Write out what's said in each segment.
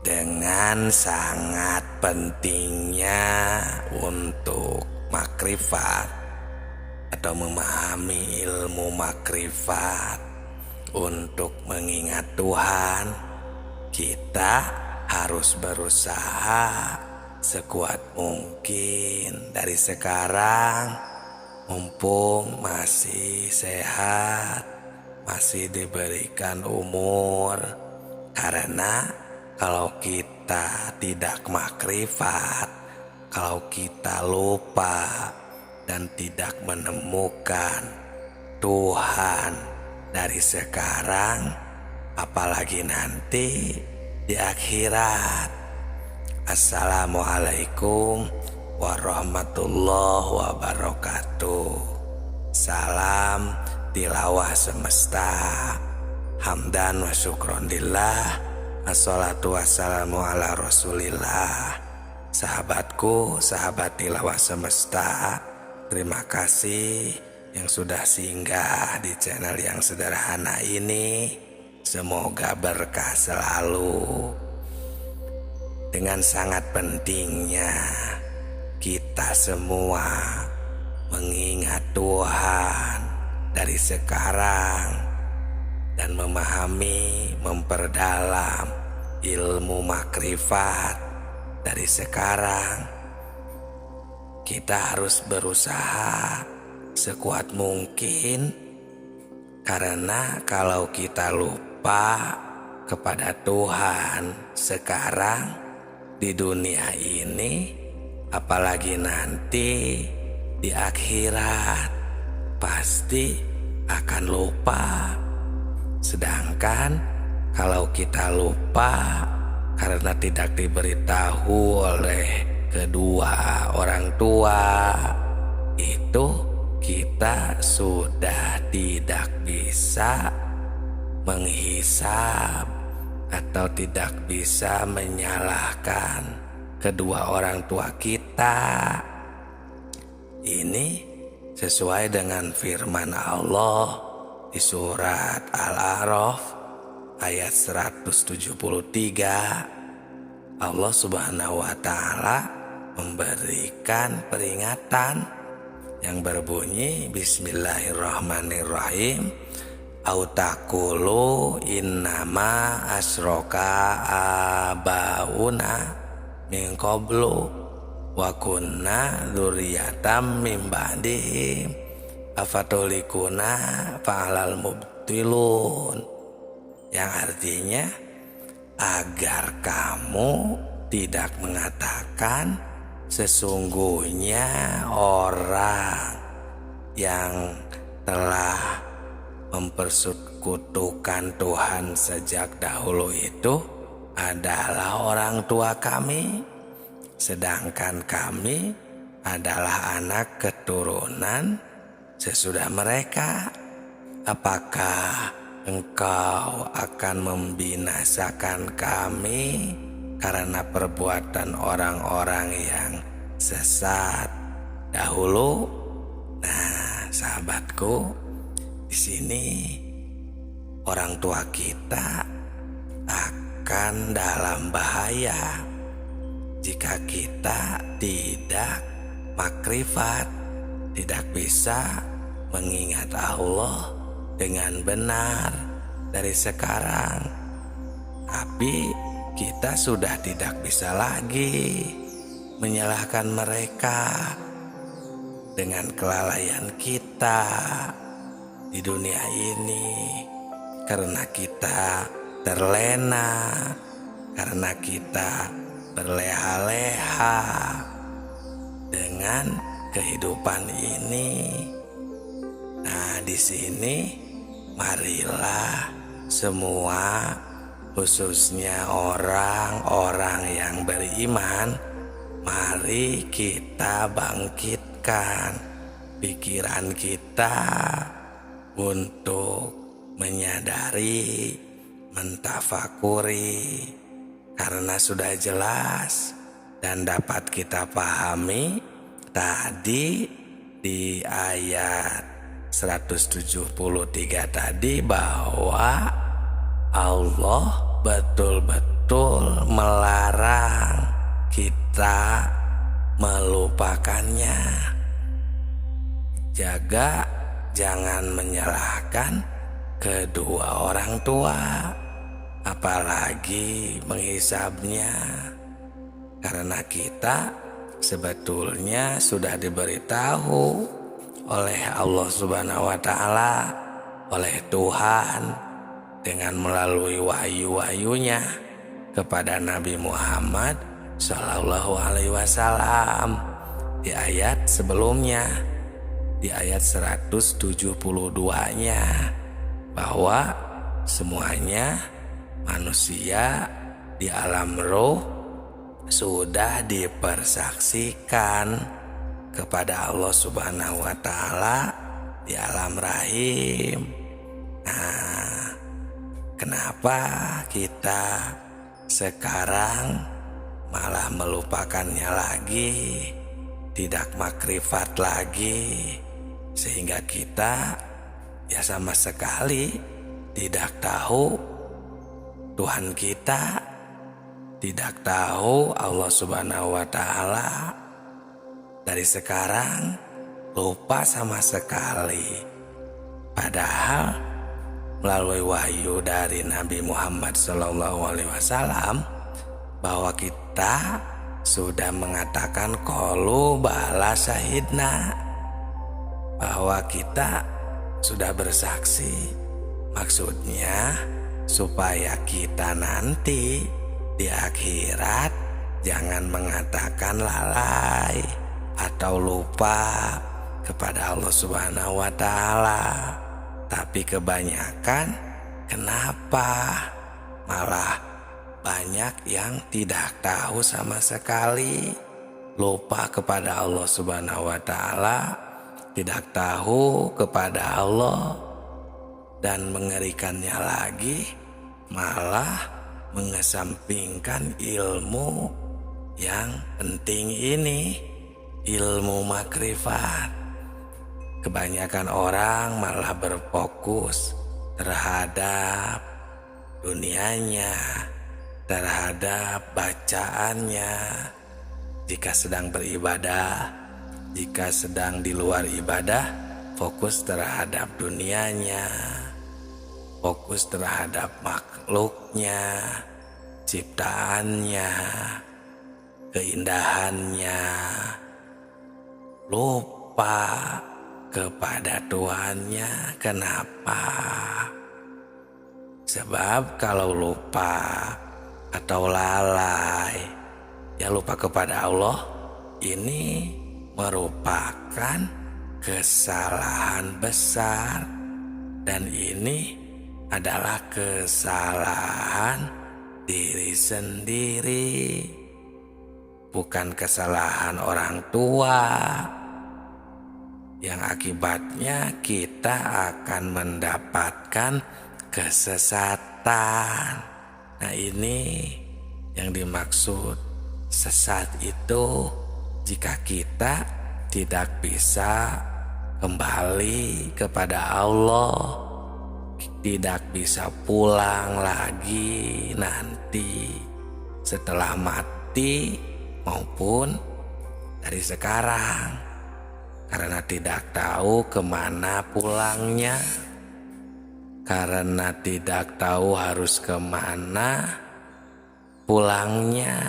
dengan sangat pentingnya untuk makrifat atau memahami ilmu makrifat untuk mengingat Tuhan. Kita harus berusaha sekuat mungkin dari sekarang, mumpung masih sehat, masih diberikan umur. Karena kalau kita tidak makrifat, kalau kita lupa dan tidak menemukan Tuhan dari sekarang, apalagi nanti di akhirat. Assalamualaikum warahmatullahi wabarakatuh. Salam tilawah semesta, hamdan wa syukronillah, assalatu wassalamu ala rasulillah. Sahabatku, sahabat tilawah semesta, terima kasih yang sudah singgah di channel yang sederhana ini. Semoga berkah selalu. Dengan sangat pentingnya kita semua mengingat Tuhan dari sekarang dan memahami, memperdalam ilmu makrifat dari sekarang. Kita harus berusaha sekuat mungkin, karena kalau kita lupa kepada Tuhan sekarang di dunia ini, apalagi nanti di akhirat, pasti akan lupa. Sedangkan kalau kita lupa karena tidak diberitahu oleh kedua orang tua, itu kita sudah tidak bisa menghisab atau tidak bisa menyalahkan kedua orang tua kita. Ini sesuai dengan firman Allah di surat Al-A'raf ayat 173. Allah Subhanahu wa ta'ala memberikan peringatan yang berbunyi, Bismillahirrahmanirrahim, Autakulu innama asroka abauna min qablu wa kunna dzurriyyatam min ba'dihim afatulikuna fa'alal mubtilun. Yang artinya, agar kamu tidak mengatakan sesungguhnya orang yang telah mempersekutukan Tuhan sejak dahulu itu adalah orang tua kami, sedangkan kami adalah anak keturunan sesudah mereka. Apakah engkau akan membinasakan kami karena perbuatan orang-orang yang sesat dahulu? Nah, sahabatku, di sini orang tua kita akan dalam bahaya jika kita tidak makrifat, tidak bisa mengingat Allah dengan benar dari sekarang. Tapi kita sudah tidak bisa lagi menyalahkan mereka dengan kelalaian kita di dunia ini, karena kita terlena, karena kita berleha-leha dengan kehidupan ini. Nah, di sini marilah semua, khususnya orang-orang yang beriman, mari kita bangkitkan pikiran kita untuk menyadari, mentafakuri, karena sudah jelas dan dapat kita pahami tadi di ayat 173 tadi, bahwa Allah betul-betul betul melarang kita melupakannya. Jaga jangan menyalahkan kedua orang tua, apalagi menghisabnya, karena kita sebetulnya sudah diberitahu oleh Allah Subhanahu wa Ta'ala, oleh Tuhan, dengan melalui wahyu-wahyunya kepada Nabi Muhammad Sallallahu Alaihi Wasallam di ayat sebelumnya, di ayat 172-nya, bahwa semuanya manusia di alam roh sudah dipersaksikan kepada Allah Subhanahu wa Ta'ala di alam rahim. Nah, kenapa kita sekarang malah melupakannya lagi, tidak makrifat lagi, sehingga kita ya sama sekali tidak tahu Tuhan kita, tidak tahu Allah Subhanahu wa Ta'ala. Dari sekarang lupa sama sekali, padahal melalui wahyu dari Nabi Muhammad SAW bahwa kita sudah mengatakan qalu bala syahidna, bahwa kita sudah bersaksi. Maksudnya supaya kita nanti di akhirat jangan mengatakan lalai atau lupa kepada Allah Subhanahu wa Ta'ala. Tapi kebanyakan kenapa malah banyak yang tidak tahu sama sekali, lupa kepada Allah Subhanahu wa Ta'ala, tidak tahu kepada Allah, dan mengerikannya lagi malah mengesampingkan ilmu yang penting ini, ilmu makrifat. Kebanyakan orang malah berfokus terhadap dunianya, terhadap bacaannya. Jika sedang beribadah, jika sedang di luar ibadah, fokus terhadap dunianya, fokus terhadap makhluknya, ciptaannya, keindahannya, lupa kepada Tuhannya. Kenapa? Sebab kalau lupa atau lalai, ya lupa kepada Allah, ini merupakan kesalahan besar, dan ini adalah kesalahan diri sendiri, bukan kesalahan orang tua, yang akibatnya kita akan mendapatkan kesesatan. Nah, ini yang dimaksud sesat itu jika kita tidak bisa kembali kepada Allah, tidak bisa pulang lagi nanti setelah mati maupun dari sekarang, karena tidak tahu kemana pulangnya, karena tidak tahu harus kemana pulangnya,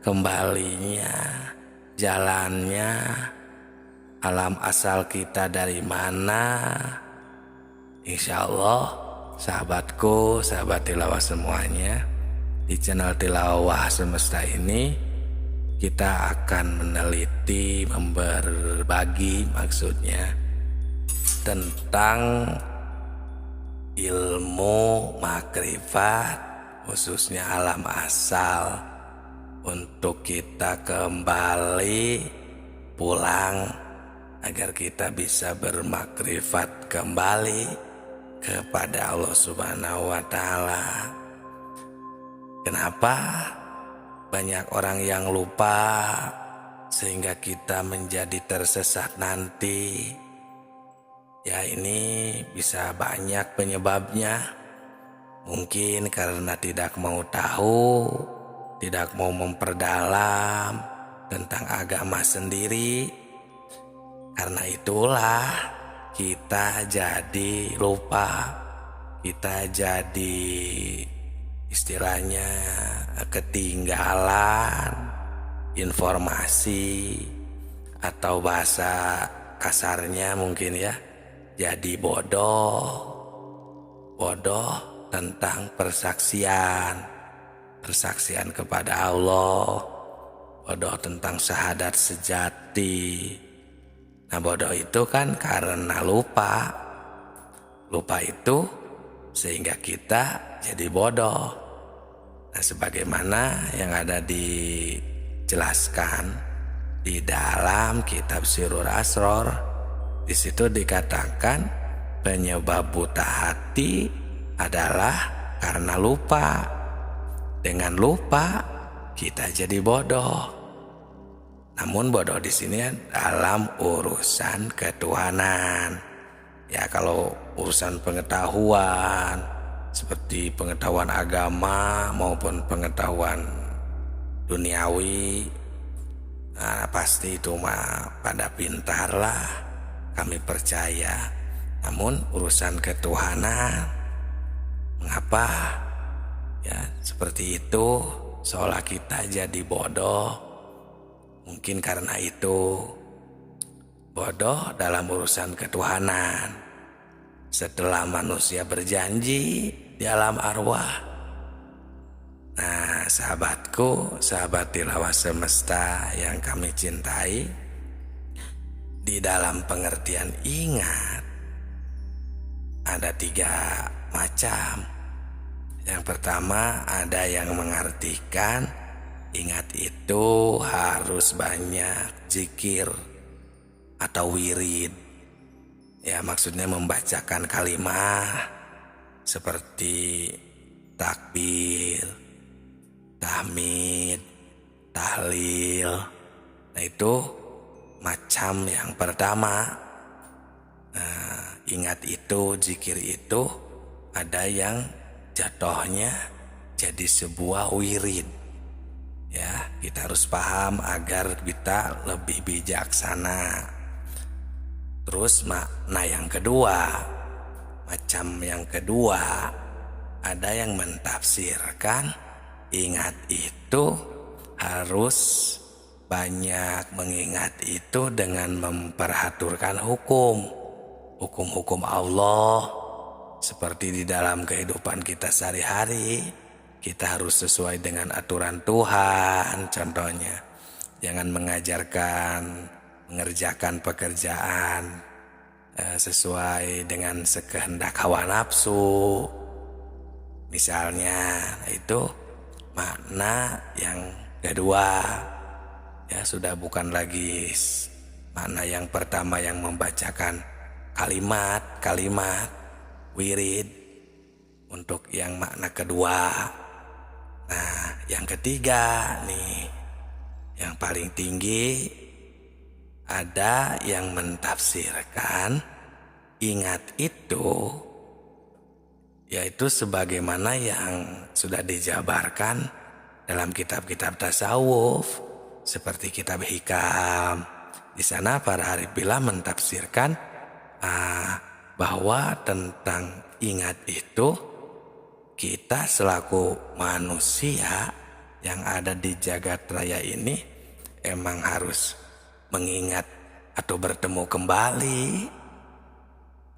kembalinya, jalannya, alam asal kita dari mana. Insya Allah sahabatku, sahabat tilawah semuanya, di channel Tilawah Semesta ini kita akan meneliti, berbagi maksudnya tentang ilmu makrifat, khususnya alam asal, untuk kita kembali pulang agar kita bisa bermakrifat kembali kepada Allah Subhanahu wa Ta'ala. Kenapa banyak orang yang lupa sehingga kita menjadi tersesat nanti? Ya, ini bisa banyak penyebabnya. Mungkin karena tidak mau tahu, tidak mau memperdalam tentang agama sendiri. Karena itulah kita jadi lupa, kita jadi istilahnya ketinggalan informasi, atau bahasa kasarnya mungkin ya, jadi bodoh tentang persaksian kepada Allah, bodoh tentang syahadat sejati. Nah, bodoh itu kan karena lupa itu sehingga kita jadi bodoh. Nah, sebagaimana yang ada dijelaskan di dalam kitab Sirrul Asror, di situ dikatakan penyebab buta hati adalah karena lupa. Dengan lupa kita jadi bodoh. Namun bodoh di sini dalam urusan ketuhanan. Ya, kalau urusan pengetahuan seperti pengetahuan agama maupun pengetahuan duniawi, nah, pasti itu mah pada pintar lah, kami percaya. Namun urusan ketuhanan, mengapa ya seperti itu, seolah kita jadi bodoh? Mungkin karena itu, bodoh dalam urusan ketuhanan. Setelah manusia berjanji di alam arwah. Nah, sahabatku, sahabat tilawah semesta yang kami cintai, di dalam pengertian ingat ada 3 macam. Yang pertama, ada yang mengartikan ingat itu harus banyak zikir atau wirid. Ya, maksudnya membacakan kalimat seperti takbir, tahmid, tahlil. Nah, itu macam yang pertama. Nah, ingat itu, zikir itu ada yang jatuhnya jadi sebuah wirid. Ya, kita harus paham agar kita lebih bijaksana. Terus makna yang kedua, macam yang kedua, ada yang mentafsirkan ingat itu harus banyak mengingat itu dengan memperhatikan hukum-hukum Allah. Seperti di dalam kehidupan kita sehari-hari, kita harus sesuai dengan aturan Tuhan. Contohnya, jangan mengerjakan pekerjaan sesuai dengan sekehendak hawa nafsu. Misalnya, itu makna yang kedua. Ya, sudah bukan lagi makna yang pertama yang membacakan kalimat wirid untuk yang makna kedua. Nah, yang ketiga nih, yang paling tinggi, ada yang mentafsirkan ingat itu yaitu sebagaimana yang sudah dijabarkan dalam kitab-kitab tasawuf seperti kitab Hikam. Di sana para arif billah mentafsirkan bahwa tentang ingat itu, kita selaku manusia yang ada di jagat raya ini emang harus mengingat atau bertemu kembali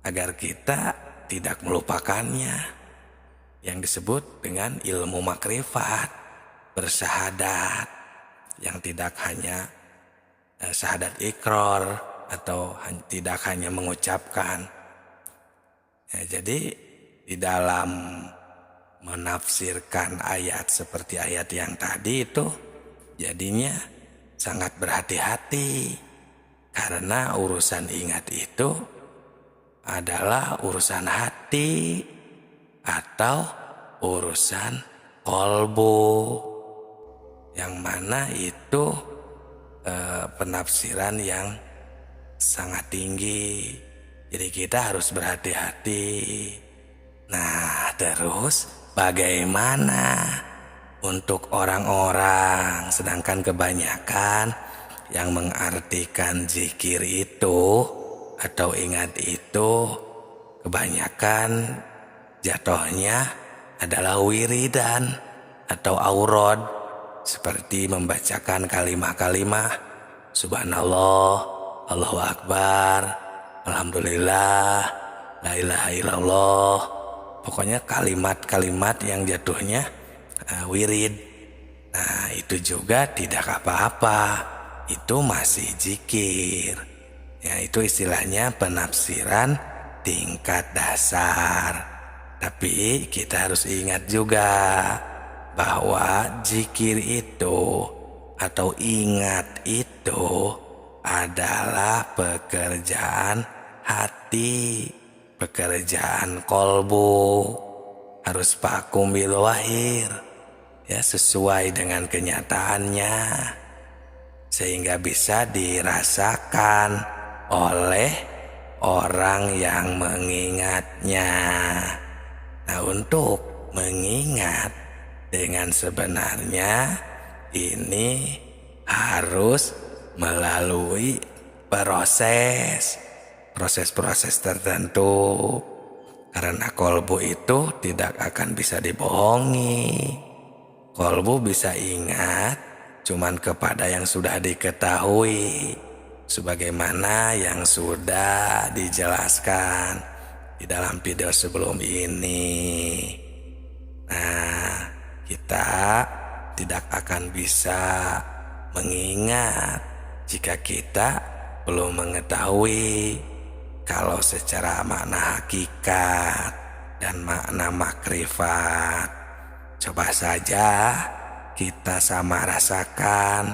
agar kita tidak melupakannya, yang disebut dengan ilmu makrifat, bersyahadat, yang tidak hanya syahadat ikrar atau tidak hanya mengucapkan. Ya, jadi di dalam menafsirkan ayat seperti ayat yang tadi itu jadinya sangat berhati-hati, karena urusan ingat itu adalah urusan hati atau urusan kolbu, yang mana itu penafsiran yang sangat tinggi. Jadi kita harus berhati-hati Nah, terus bagaimana untuk orang-orang, sedangkan kebanyakan yang mengartikan zikir itu atau ingat itu kebanyakan jatuhnya adalah wiridan atau aurad, seperti membacakan kalimah-kalimah subhanallah, Allahu akbar, alhamdulillah, la ilaha illallah. Pokoknya kalimat-kalimat yang jatuhnya wirid. Nah, itu juga tidak apa-apa. Itu masih zikir. Ya, itu istilahnya penafsiran tingkat dasar. Tapi kita harus ingat juga bahwa zikir itu atau ingat itu adalah pekerjaan hati, pekerjaan kolbu, harus pakum bil wahir, ya, sesuai dengan kenyataannya, sehingga bisa dirasakan oleh orang yang mengingatnya. Nah, untuk mengingat dengan sebenarnya ini harus melalui proses tertentu, karena kolbu itu tidak akan bisa dibohongi. Kolbu bisa ingat cuman kepada yang sudah diketahui, sebagaimana yang sudah dijelaskan di dalam video sebelum ini. Nah, kita tidak akan bisa mengingat jika kita belum mengetahui kalau secara makna hakikat dan makna makrifat. Coba saja kita sama rasakan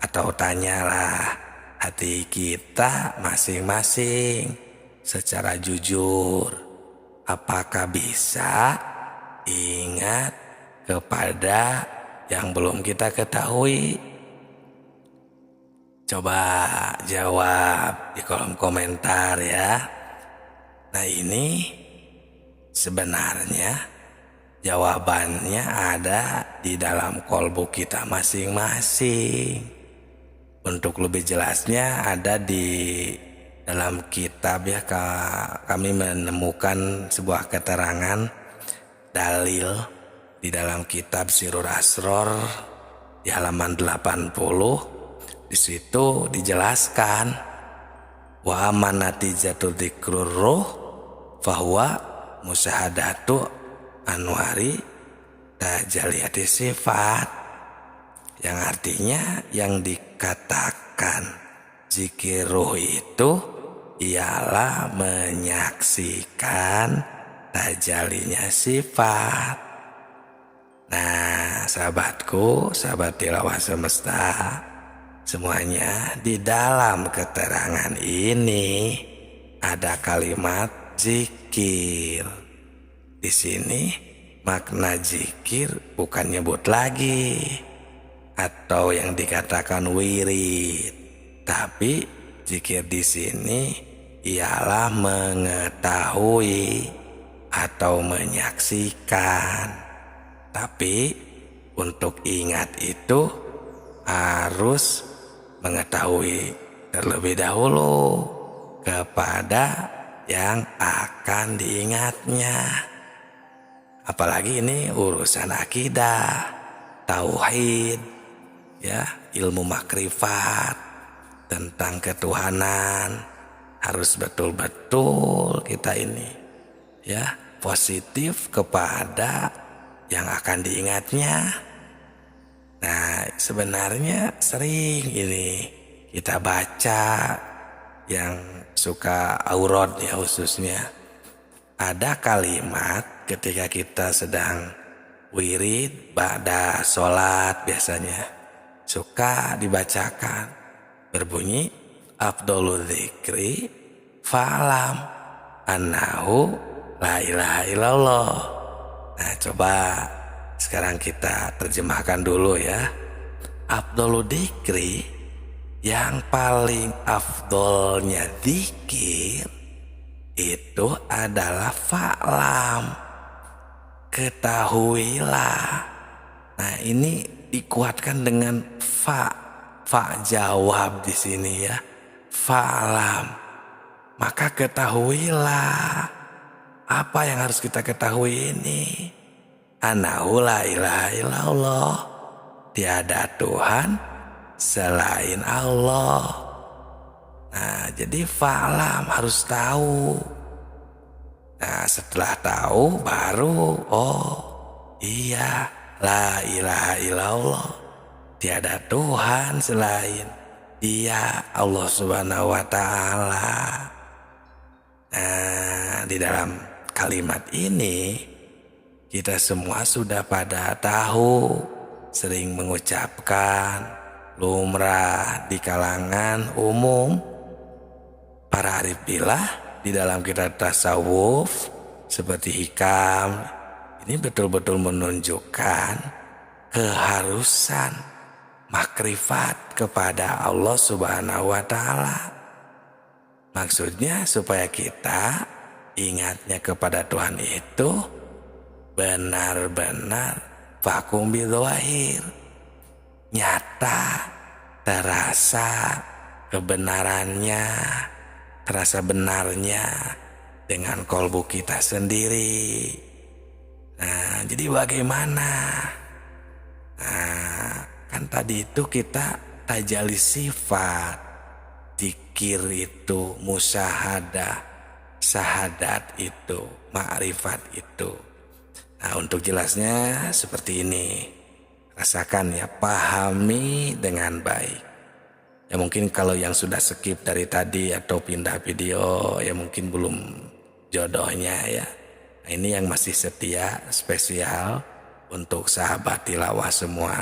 atau tanyalah hati kita masing-masing secara jujur, apakah bisa ingat kepada yang belum kita ketahui? Coba jawab di kolom komentar ya. Nah, ini sebenarnya jawabannya ada di dalam kolbu kita masing-masing. Untuk lebih jelasnya ada di dalam kitab ya, kami menemukan sebuah keterangan dalil di dalam kitab Sirrul Asror di halaman 80. Di situ dijelaskan wa manatijatul dzikrur ruh fahuwa musyahadatu anwari tajaliyati sifat, yang artinya yang dikatakan zikir ruh itu ialah menyaksikan tajalinya sifat. Nah, sahabatku, sahabat tilawah semesta semuanya, di dalam keterangan ini ada kalimat zikir. Di sini makna zikir bukan nyebut lagi atau yang dikatakan wirid, tapi zikir di sini ialah mengetahui atau menyaksikan. Tapi untuk ingat itu harus mengetahui terlebih dahulu kepada yang akan diingatnya. Apalagi ini urusan akidah, tauhid, ya, ilmu makrifat tentang ketuhanan. Harus betul-betul kita ini, ya, positif kepada yang akan diingatnya. Nah, sebenarnya sering ini kita baca yang suka aurad ya, khususnya ada kalimat ketika kita sedang wirid ba'da sholat, biasanya suka dibacakan berbunyi afdolul dzikri fa'lam annahu la ilaha illallah. Nah, coba sekarang kita terjemahkan dulu ya. Afdolul dzikri, yang paling afdolnya dzikir itu adalah fa'lam, ketahuilah. Nah, ini dikuatkan dengan fa jawab di sini ya. Fa'lam, maka ketahuilah. Apa yang harus kita ketahui ini? Annahu la ilaha illallah, tiada Tuhan selain Allah. Nah, jadi fa'lam, harus tahu. Nah, setelah tahu baru, oh iya, la ilaha illallah, tiada Tuhan selain Dia, Allah Subhanahu wa Ta'ala. Nah, di dalam kalimat ini kita semua sudah pada tahu, sering mengucapkan, lumrah di kalangan umum para arif billah di dalam kitab tasawuf seperti hikam. Ini betul-betul menunjukkan keharusan makrifat kepada Allah Subhanahu wa Ta'ala. Maksudnya supaya kita ingatnya kepada Tuhan itu benar-benar vakum bidzahir, nyata, terasa kebenarannya, terasa benarnya dengan kolbu kita sendiri. Nah, jadi bagaimana? Nah, kan tadi itu kita tajalli sifat, zikir itu, musyahadah, syahadat itu, ma'rifat itu. Nah, untuk jelasnya seperti ini. Rasakan ya, pahami dengan baik. Ya mungkin kalau yang sudah skip dari tadi atau pindah video, ya mungkin belum jodohnya ya. Nah, ini yang masih setia, spesial untuk sahabat tilawah semua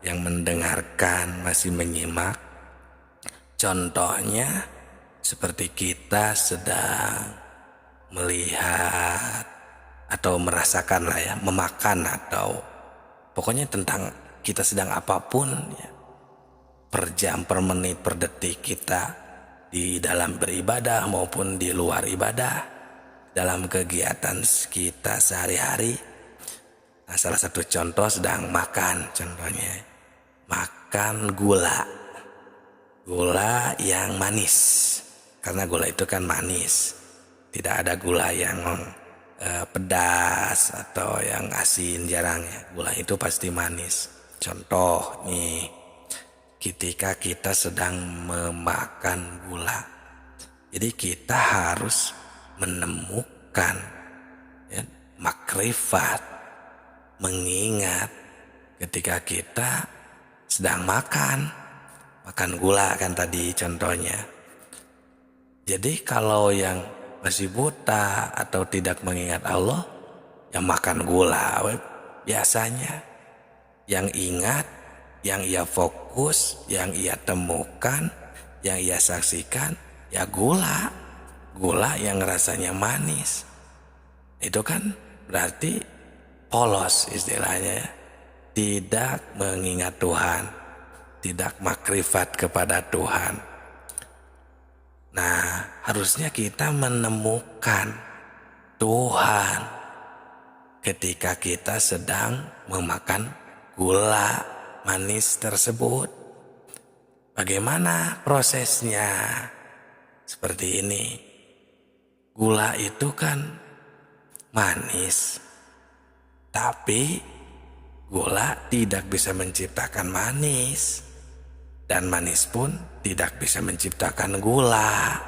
yang mendengarkan, masih menyimak. Contohnya seperti kita sedang melihat atau merasakan lah ya, memakan atau pokoknya tentang kita sedang apapun ya, per jam, per menit, per detik kita di dalam beribadah maupun di luar ibadah, dalam kegiatan kita sehari-hari. Nah, salah satu contoh sedang makan, contohnya makan gula yang manis, karena gula itu kan manis, tidak ada gula yang pedas atau yang asin, jarang ya. Gula itu pasti manis. Contoh nih, ketika kita sedang memakan gula, jadi kita harus menemukan ya, makrifat, mengingat ketika kita sedang makan gula kan tadi contohnya. Jadi kalau yang masih buta atau tidak mengingat Allah, yang makan gula biasanya. Yang ingat, yang ia fokus, yang ia temukan, yang ia saksikan, ya gula yang rasanya manis. Itu kan berarti polos istilahnya, tidak mengingat Tuhan, tidak makrifat kepada Tuhan. Nah, harusnya kita menemukan Tuhan ketika kita sedang memakan gula manis tersebut. Bagaimana prosesnya? Seperti ini. Gula itu kan manis, tapi gula tidak bisa menciptakan manis. Dan manis pun tidak bisa menciptakan gula,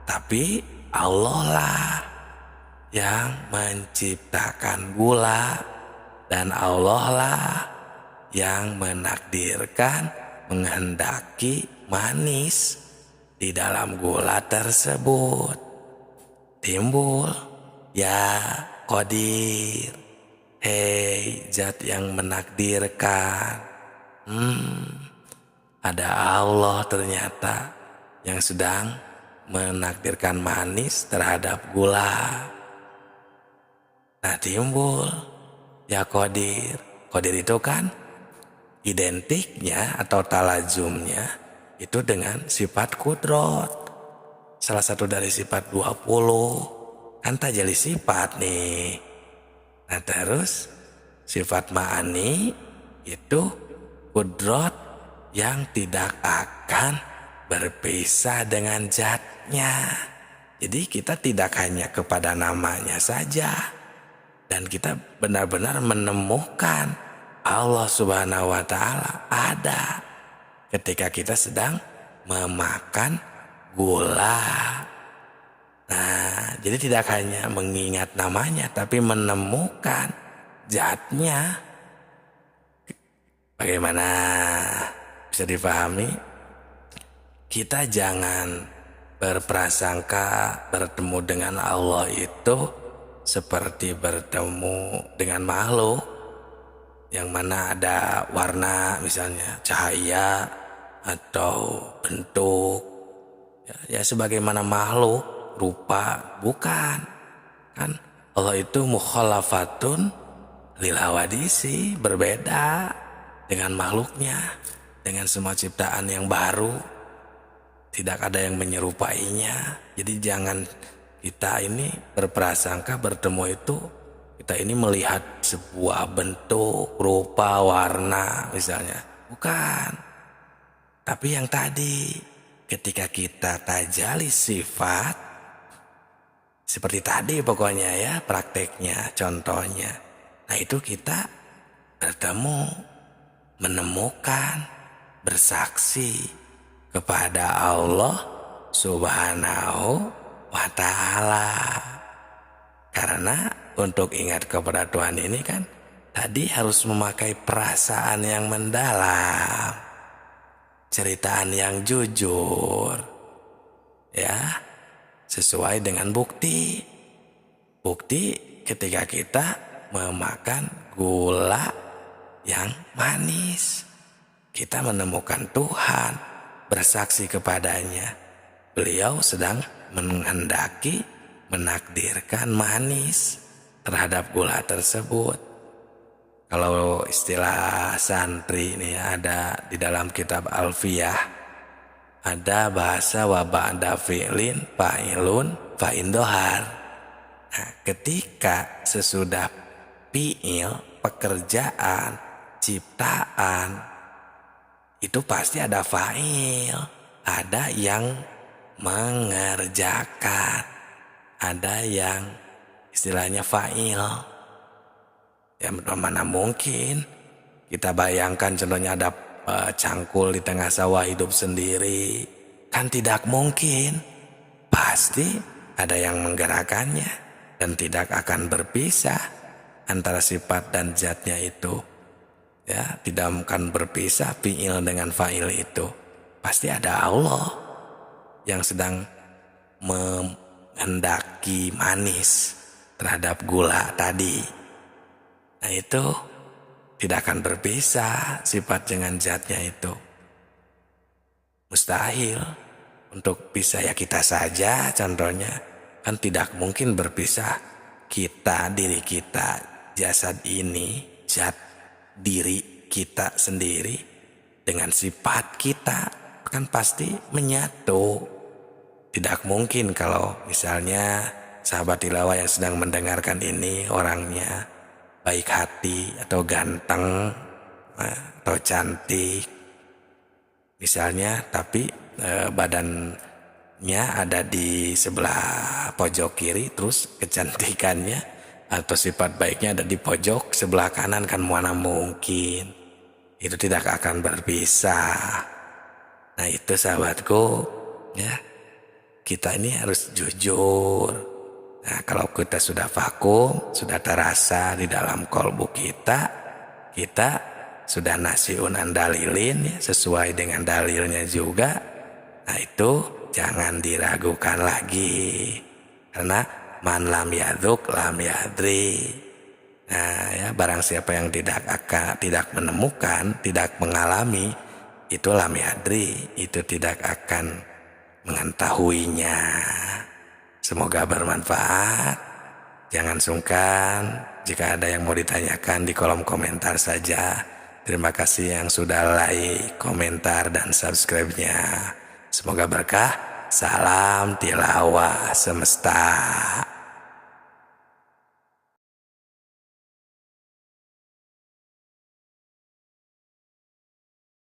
tapi Allah lah yang menciptakan gula, dan Allah lah yang menakdirkan, menghendaki manis di dalam gula tersebut. Timbul ya Qadir, hei zat yang menakdirkan. Ada Allah ternyata yang sedang menakdirkan manis terhadap gula. Nah, timbul ya Qadir. Qadir itu kan identiknya atau talazumnya itu dengan sifat kudrot, salah satu dari sifat 20. Kan tajalli sifat nih. Nah terus sifat ma'ani itu kudrot yang tidak akan berpisah dengan zatnya. Jadi kita tidak hanya kepada namanya saja, dan kita benar-benar menemukan Allah Subhanahu wa Ta'ala ada ketika kita sedang memakan gula. Nah, jadi tidak hanya mengingat namanya, tapi menemukan zatnya. Bagaimana bisa dipahami? Kita jangan berprasangka bertemu dengan Allah itu seperti bertemu dengan makhluk yang mana ada warna, misalnya cahaya atau bentuk, ya sebagaimana makhluk rupa, bukan. Kan Allah itu mukhalafatun lil hawadisi, berbeda dengan makhluknya, dengan semua ciptaan yang baru, tidak ada yang menyerupainya. Jadi jangan kita ini berprasangka bertemu itu kita ini melihat sebuah bentuk, rupa, warna misalnya, bukan. Tapi yang tadi ketika kita tajalli sifat, seperti tadi pokoknya ya prakteknya, contohnya. Nah itu kita bertemu, menemukan, bersaksi kepada Allah Subhanahu wa Ta'ala. Karena untuk ingat kepada Tuhan ini kan tadi harus memakai perasaan yang mendalam, ceritaan yang jujur, ya, sesuai dengan bukti. Bukti ketika kita memakan gula yang manis, kita menemukan Tuhan, bersaksi kepadanya. Beliau sedang menghendaki, menakdirkan manis terhadap gula tersebut. Kalau istilah santri ini ada di dalam kitab Alfiyah, ada bahasa wa ba'da fi'lin fa'ilun fa'indohar. Nah, ketika sesudah fi'il, pekerjaan, ciptaan, itu pasti ada fa'il, ada yang mengerjakan, ada yang istilahnya fa'il. Ya mana mungkin kita bayangkan contohnya ada cangkul di tengah sawah hidup sendiri, kan tidak mungkin. Pasti ada yang menggerakkannya dan tidak akan berpisah antara sifat dan zatnya itu. Ya, tidak akan berpisah fi'il dengan fa'il itu. Pasti ada Allah yang sedang menghendaki manis terhadap gula tadi. Nah itu tidak akan berpisah sifat dengan zatnya itu. Mustahil untuk bisa ya kita saja contohnya. Kan tidak mungkin berpisah kita, diri kita, jasad ini, zat diri kita sendiri dengan sifat kita. Kan pasti menyatu. Tidak mungkin kalau misalnya sahabat tilawah yang sedang mendengarkan ini orangnya baik hati atau ganteng atau cantik misalnya, tapi badannya ada di sebelah pojok kiri, terus kecantikannya atau sifat baiknya ada di pojok sebelah kanan, kan mana mungkin. Itu tidak akan berpisah. Nah itu sahabatku ya, kita ini harus jujur. Nah kalau kita sudah vakum, sudah terasa di dalam kolbu kita sudah nasiun an dalilin ya, sesuai dengan dalilnya juga. Nah itu jangan diragukan lagi, karena man lam yaduk lam yadri. Nah ya, barang siapa yang tidak menemukan, tidak mengalami, itu lam yadri, itu tidak akan mengetahuinya. Semoga bermanfaat. Jangan sungkan jika ada yang mau ditanyakan di kolom komentar saja. Terima kasih yang sudah like, komentar, dan subscribe-nya. Semoga berkah. Salam tilawah semesta.